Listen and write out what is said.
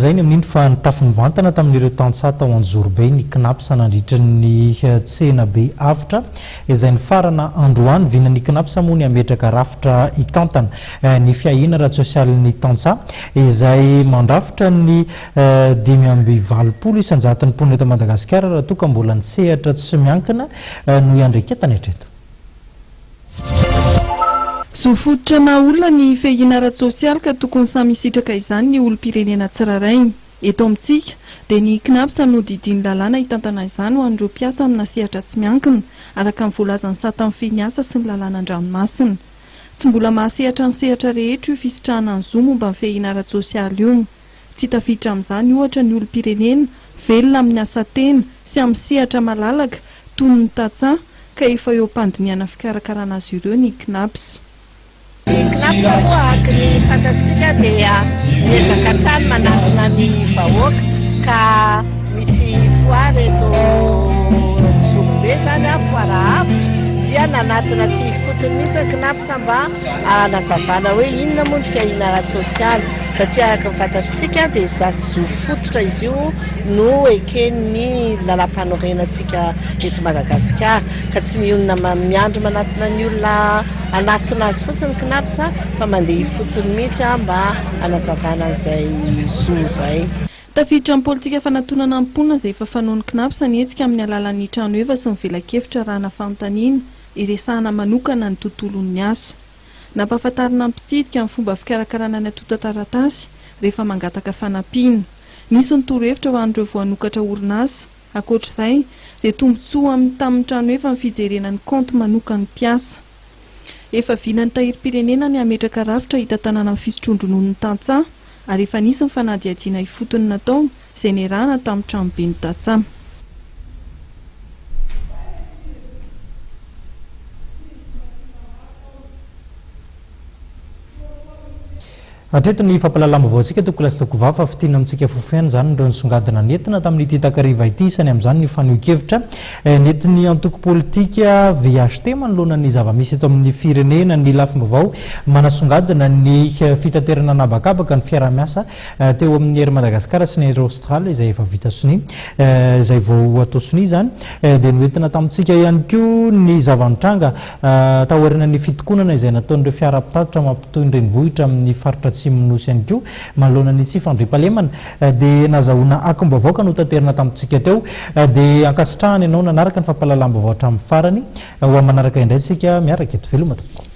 Izay ny amin'iny fa nitafa mivantana tamin'ireo tantsaha tao Anjozorobe ny CNaPS nandritra ny tsenabe Avotra izay nifarana androany Vinan'ny CNaPS moa ny hametraka rafitra hitantanana ny fiahiana ara-tsosialin'ny tantsaha izay mandrafitra ny 520 isanjaton'ny mponina eto Madagasikara raha toa ka mbola nisehatra tsy miankina no iandreketana hatreto. Zofototra maolona ny fiahiana ara-tsosialy ka tokony samy sitraka izany ny olom-pirenena tsirairay. Eto amintsika dia ny CNaPS no didiny lalàna hitantana izany ho an'ireo mpiasa amina sehatra tsy miankina araka ny voalazan'ny satan'ny feniasa sy ny lalàna an-dranomasina. Tsy mbola mahasehatra ny sehatra rehetra io fisitrahana ny zo momba ny fiahiana ara-tsosialy io. Tsy tafiditra amin'izany ohatra ny olom-pirenena velona amin'ny asa tena sy amin'ny sehatra malalaka toy ny tantsaha ka efa eo am-pandiniana fikarakarana azy ireo ny CNaPS. CNaPS moa araka ny fantatsika dia miezaka hatrany manatona ny vahoaka ka misy foara eto Anjozorobe zany foara Avotra dia nanatona tsy fotony mihitsy CNaPS mba hanazavana hoe inona moa ny fiahiana ara-tsosialy satria araka ny fantatsika dia zo fototra izy io no eken'ny lalam-panorenantsika eto Madagasikara ka tsy mionona miandro manatona ny olona anatona azy fotsiny CNaPS fa mandeha fotony mihitsy mba hanazavana an'izay zo izay. Tafiditra amin'ny politika fanatonana mponina izay efa fanaon'ny CNaPS nihetsika amin'ny alalan'ny trano eva sy ny vela-kevitra rahana fanontaniana iresahana manokana ny tontolon'ny asa. Nampahafantarina ny mpitsidika amin'ny fomba fikarakarana ny atotan-taratasy rehefa mangataka fanampiana. Nisy ny torohevitra ho an'ireo voanokatra orinasa. Ankoatr'izay dia tombontsoa amin'ny tamin'ny trano eva ny fijerena ny kaonty manokany mpiasa. Efa vinan'ny tahiry-pirenena ny hametraka rafitra hitantanana amin'ny fisotrondronon'ny tantsaha ary efa nisy ny fanadihadiana ifotony natao izay niarahana tamin'ny tranobe ny tantsaha. Hatreto ny fampalalam-baovao toko lasitoko vafa fitina amintsika fofiana zany ireo nisongadina nentina tamin'ity takariva ity isany amin'izany ny faneho-kevitra nentin'ny antoko politika VHT manoloana ny zava-misy eto amin'ny firenena ny lafim-baovao manasongadina ny fitaterana anabakabaka ny fiara-miasa teo amin'ny ery Madagasikara sy ny ery Aostralia izay efa vita soni izay vao atao soni zany dia noentina tamintsika ihany koa ny zava-nitranga taorina ny fitokonana izay nataon'ireo fiara-pitatra mampitoy ny renivohitra amin'ny faritra Nosy ihany koa manoloana ny tsy fandriampahalemana dia nazahoana akom-baovao no tanterina tamintsika teo dia ankasitrahana ianao nanaraka ny fampalalam-baovao hatramin'ny farany ho manaraka indray tsika miaraka eto veloma tompoko.